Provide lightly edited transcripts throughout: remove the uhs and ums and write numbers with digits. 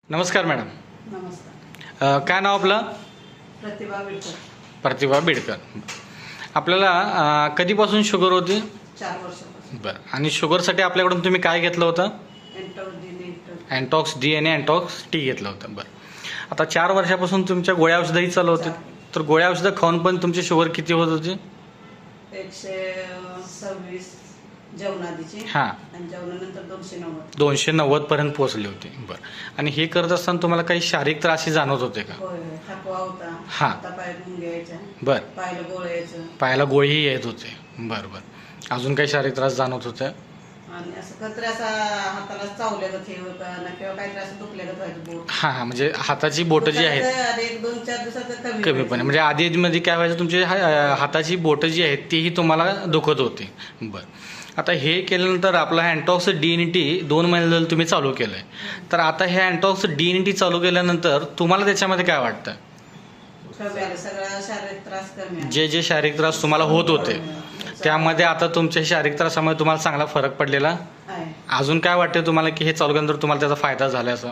नमस्कार मॅडम. नमस्कार. काय नाव आपलं? प्रतिभा बिडकर. प्रतिभा बिडकर. आपल्याला कधीपासून शुगर होती? 4 वर्षापासून. बरं. आणि शुगरसाठी आपल्याकडून तुम्ही काय घेतलं होतं? अँटॉक्स डी आणि अँटॉक्स टी घेतलं होतं. बरं. आता 4 वर्षापासून तुमच्या गोळ्या औषधही चालू होते, तर गोळ्या औषधं खाऊन पण तुमची शुगर किती होत होती? 126 जेवणादीची. हां. आणि जेवणानंतर 290. 290 पर्यंत पोहोचली होती. बरं. आणि हे करत असताना तुम्हाला काही शारीरिक त्रासही जाणवत होते का? होय होय. थकवा होता. हां. हातापाय घ्यायचा. बरं. पायाला गोळे यायचं. पायाला गोळीही येत होते. बरं बरं. अजून काही शारीरिक त्रास जाणवत होते? आणि असं कधी असा हाताला चावल्यागत हे होतं ना, किंवा काहीतरी असं दुखल्यागत व्हायचं बोट. हां हां. म्हणजे हाताची बोटं जी आहेत आणि 1-2-4 दिवसात कमी पण म्हणजे आधीमध्ये काय व्हायचं, तुमची हाताची बोटं जी आहेत तीही तुम्हाला दुखत होती. बरं. आता हे केल्यानंतर आपला अँटॉक्स डी आणि टी 2 महिने झाले तुम्ही चालू केलं आहे. तर आता हे अँटॉक्स डी आणि टी चालू केल्यानंतर तुम्हाला त्याच्यामध्ये काय वाटतं? कमी आलं, सगळा शारीरिक त्रास कमी आला. जे शारीरिक त्रास तुम्हाला होत होते त्यामध्ये आता तुमच्या शारीरिक त्रासामुळे तुम्हाला चांगला फरक पडलेला आहे. अजून काय वाटते तुम्हाला की हे चालू केल्यानंतर तुम्हाला त्याचा फायदा झाला असं?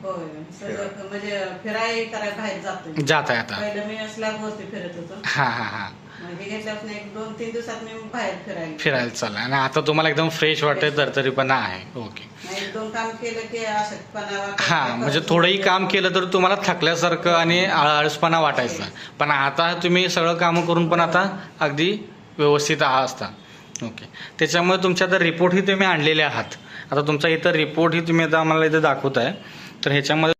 होय. सगळं म्हणजे फिराय करायला बाहेर जातो. जात आहे आता? पहिलं मी स्लॅबवरती फिरत होतो. हां हां हां. हे घेतल्यापासून 1-2-3 दिवसात मी बाहेर फिरायला चालला आणि आता तुम्हाला एकदम फ्रेश वाटते, तरतरीपणा आहे. ओके. 1-2 काम केलं की अशक्तपणा वाटत. हां. म्हणजे थोडंही काम केलं तर तुम्हाला थकल्यासारखं आणि आळसपणा वाटायचा, पण आता तुम्ही सगळं कामं करून पण आता अगदी व्यवस्थित असता. ओके. त्याच्यामुळे तुमच्या आता रिपोर्टही तुम्ही आणलेले आहात. आता तुमचा इथं रिपोर्टही तुम्ही आता आम्हाला इथं दाखवताय. तर ह्याच्यामध्ये